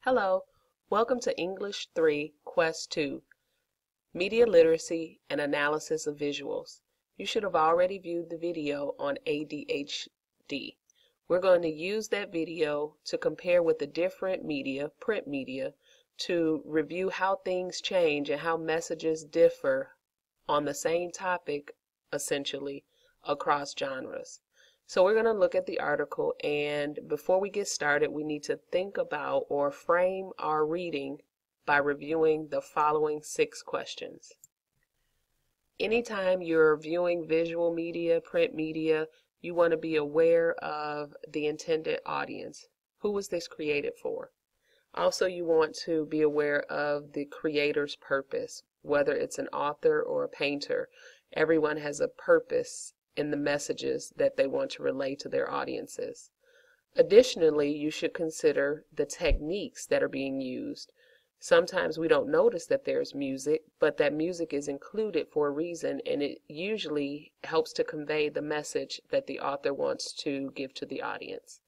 Hello, welcome to English 3, Quest 2, Media Literacy and Analysis of Visuals. You should have already viewed the video on ADHD. We're going to use that video to compare with the different media, print media, to review how things change and how messages differ on the same topic, essentially, across genres. So we're going to look at the article, and before we get started, we need to think about or frame our reading by reviewing the following 6 questions. Anytime you're viewing visual media, print media, you want to be aware of the intended audience. Who was this created for? Also, you want to be aware of the creator's purpose, whether it's an author or a painter. Everyone has a purpose in the messages that they want to relay to their audiences. Additionally, you should consider the techniques that are being used. Sometimes we don't notice that there's music, but that music is included for a reason, and it usually helps to convey the message that the author wants to give to the audience.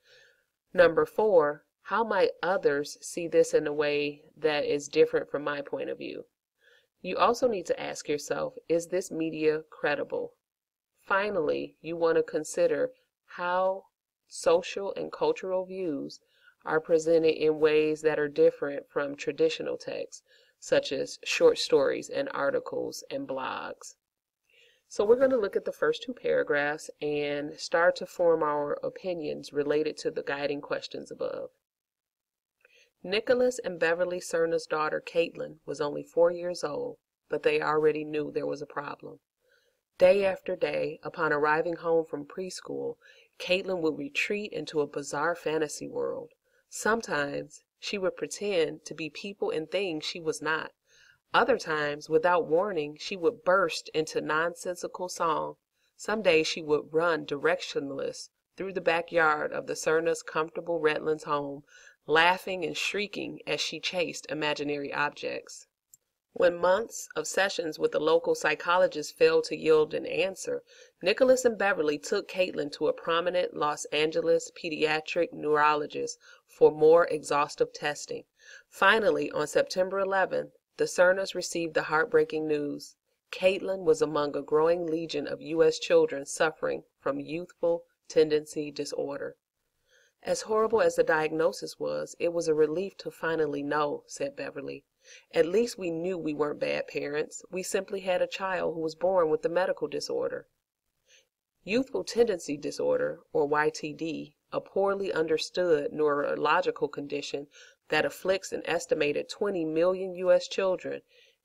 Number 4, how might others see this in a way that is different from my point of view? You also need to ask yourself, is this media credible? Finally, you want to consider how social and cultural views are presented in ways that are different from traditional texts, such as short stories and articles and blogs. So we're going to look at the first 2 paragraphs and start to form our opinions related to the guiding questions above. Nicholas and Beverly Cerna's daughter, Caitlin, was only 4 years old, but they already knew there was a problem. Day after day, upon arriving home from preschool, Caitlin would retreat into a bizarre fantasy world. Sometimes she would pretend to be people and things she was not. Other times, without warning, she would burst into nonsensical song. Some days she would run directionless through the backyard of the Cerna's comfortable Redlands home, laughing and shrieking as she chased imaginary objects. When months of sessions with a local psychologist failed to yield an answer, Nicholas and Beverly took Caitlin to a prominent Los Angeles pediatric neurologist for more exhaustive testing. Finally, on September 11th, the Cernas received the heartbreaking news. Caitlin was among a growing legion of U.S. children suffering from youthful tendency disorder. As horrible as the diagnosis was, it was a relief to finally know, said Beverly. At least we knew we weren't bad parents. We simply had a child who was born with the medical disorder. Youthful tendency disorder, or YTD, a poorly understood neurological condition that afflicts an estimated 20 million U.S. children,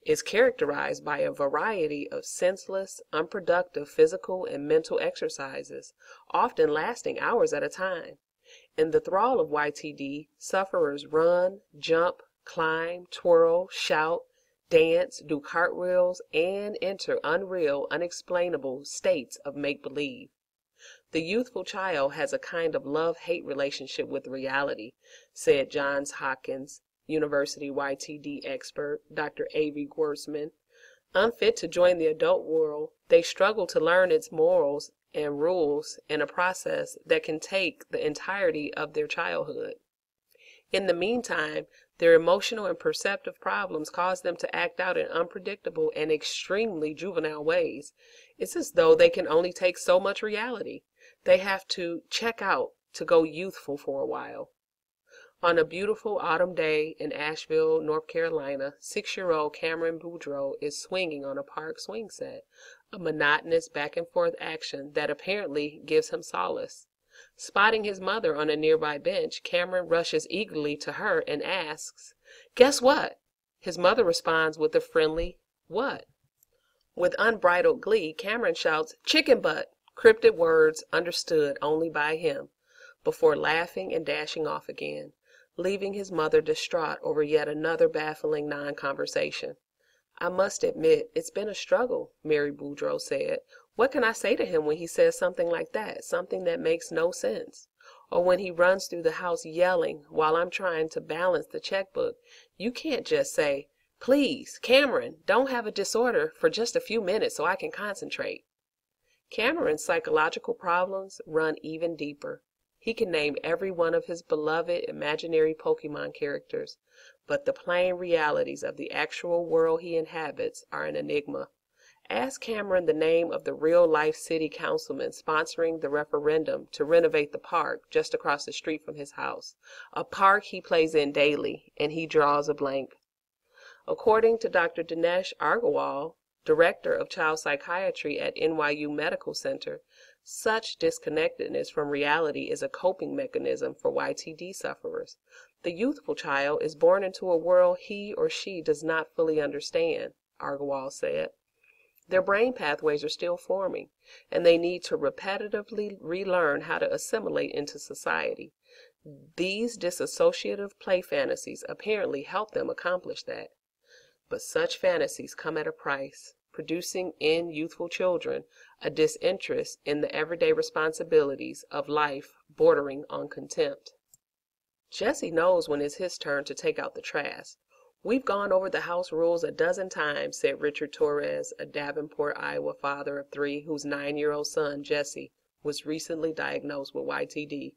is characterized by a variety of senseless, unproductive physical and mental exercises, often lasting hours at a time. In the thrall of YTD, sufferers run, jump, climb, twirl, shout, dance, do cartwheels, and enter unreal, unexplainable states of make-believe. The youthful child has a kind of love-hate relationship with reality, said Johns Hopkins University YTD expert Dr. Avi Gwertsman. Unfit to join the adult world, they struggle to learn its morals and rules in a process that can take the entirety of their childhood. In the meantime, their emotional and perceptive problems cause them to act out in unpredictable and extremely juvenile ways. It's as though they can only take so much reality. They have to check out to go youthful for a while. On a beautiful autumn day in Asheville, North Carolina, 6-year-old Cameron Boudreaux is swinging on a park swing set, a monotonous back-and-forth action that apparently gives him solace. Spotting his mother on a nearby bench, Cameron rushes eagerly to her and asks, "Guess what?" His mother responds with a friendly, "What?" With unbridled glee, Cameron shouts, "Chicken butt," cryptic words understood only by him, before laughing and dashing off again, leaving his mother distraught over yet another baffling non-conversation. "I must admit, it's been a struggle," Mary Boudreaux said. "What can I say to him when he says something like that, something that makes no sense? Or when he runs through the house yelling while I'm trying to balance the checkbook? You can't just say, 'Please, Cameron, don't have a disorder for just a few minutes so I can concentrate.'" Cameron's psychological problems run even deeper. He can name every one of his beloved imaginary Pokemon characters, but the plain realities of the actual world he inhabits are an enigma. Ask Cameron the name of the real-life city councilman sponsoring the referendum to renovate the park just across the street from his house, a park he plays in daily, and he draws a blank. According to Dr. Dinesh Agarwal, director of child psychiatry at NYU Medical Center, such disconnectedness from reality is a coping mechanism for YTD sufferers. The youthful child is born into a world he or she does not fully understand, Agarwal said. Their brain pathways are still forming, and they need to repetitively relearn how to assimilate into society. These dissociative play fantasies apparently help them accomplish that. But such fantasies come at a price, producing in youthful children a disinterest in the everyday responsibilities of life bordering on contempt. Jesse knows when it's his turn to take out the trash. "We've gone over the house rules a dozen times," said Richard Torres, a Davenport, Iowa father of 3 whose 9-year-old son, Jesse, was recently diagnosed with YTD,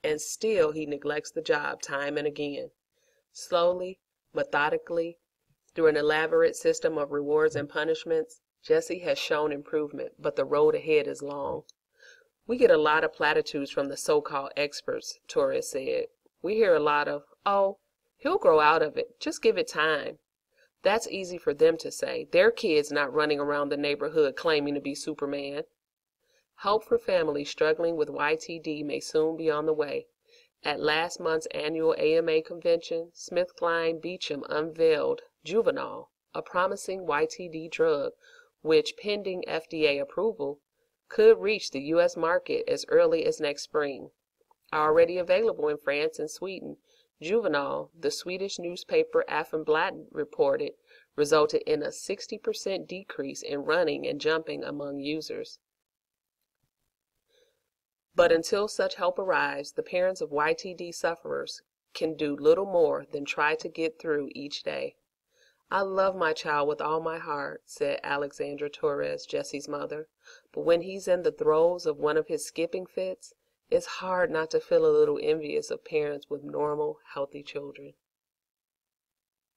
"and still he neglects the job time and again." Slowly, methodically, through an elaborate system of rewards and punishments, Jesse has shown improvement, but the road ahead is long. "We get a lot of platitudes from the so-called experts," Torres said. "We hear a lot of, 'Oh, he'll grow out of it. Just give it time.' That's easy for them to say. Their kid's not running around the neighborhood claiming to be Superman." Help for families struggling with YTD may soon be on the way. At last month's annual AMA convention, SmithKline Beecham unveiled Juvenal, a promising YTD drug, which, pending FDA approval, could reach the U.S. market as early as next spring. Already available in France and Sweden, Juvenal, the Swedish newspaper Aftonbladet reported, resulted in a 60% decrease in running and jumping among users. But until such help arrives, the parents of YTD sufferers can do little more than try to get through each day. "I love my child with all my heart," said Alexandra Torres, Jesse's mother, "but when he's in the throes of one of his skipping fits, it's hard not to feel a little envious of parents with normal, healthy children."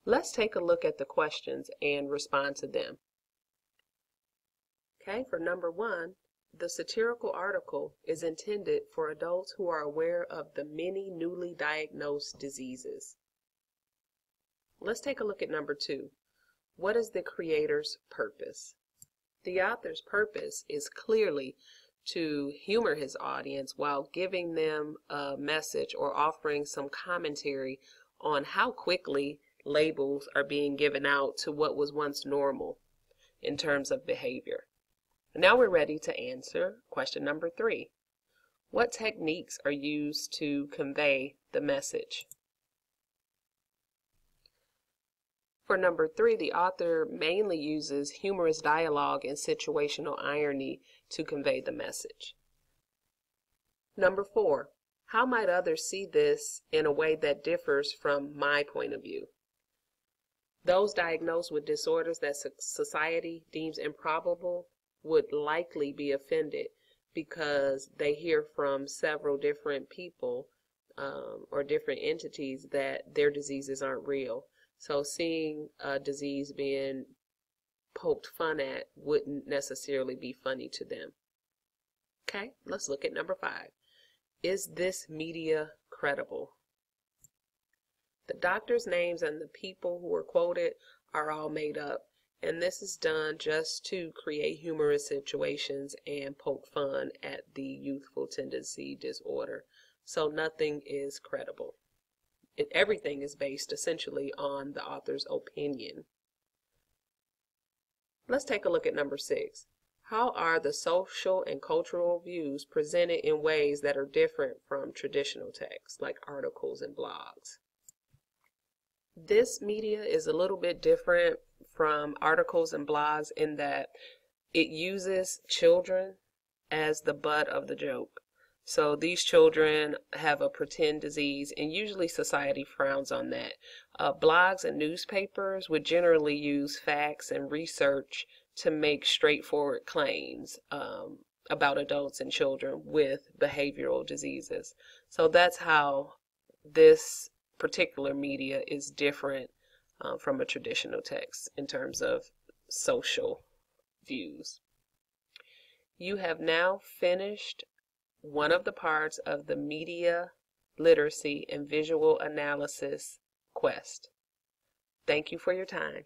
Let's take a look at the questions and respond to them. Okay, for number 1, the satirical article is intended for adults who are aware of the many newly diagnosed diseases. Let's take a look at number 2. What is the creator's purpose? The author's purpose is clearly to humor his audience while giving them a message or offering some commentary on how quickly labels are being given out to what was once normal in terms of behavior. Now we're ready to answer question number 3. What techniques are used to convey the message? For number 3, the author mainly uses humorous dialogue and situational irony to convey the message. Number 4, how might others see this in a way that differs from my point of view? Those diagnosed with disorders that society deems improbable would likely be offended because they hear from several different people or different entities that their diseases aren't real. So seeing a disease being poked fun at wouldn't necessarily be funny to them. Okay, let's look at number 5. Is this media credible? The doctors' names and the people who are quoted are all made up, and this is done just to create humorous situations and poke fun at the youthful tendency disorder. So nothing is credible. Everything is based essentially on the author's opinion. Let's take a look at number 6. How are the social and cultural views presented in ways that are different from traditional texts, like articles and blogs? This media is a little bit different from articles and blogs in that it uses children as the butt of the joke. So these children have a pretend disease, and usually society frowns on that. Blogs and newspapers would generally use facts and research to make straightforward claims. about adults and children with behavioral diseases. So that's how this particular media is different from a traditional text in terms of social views. You have now finished one of the parts of the media literacy and visual analysis quest. Thank you for your time.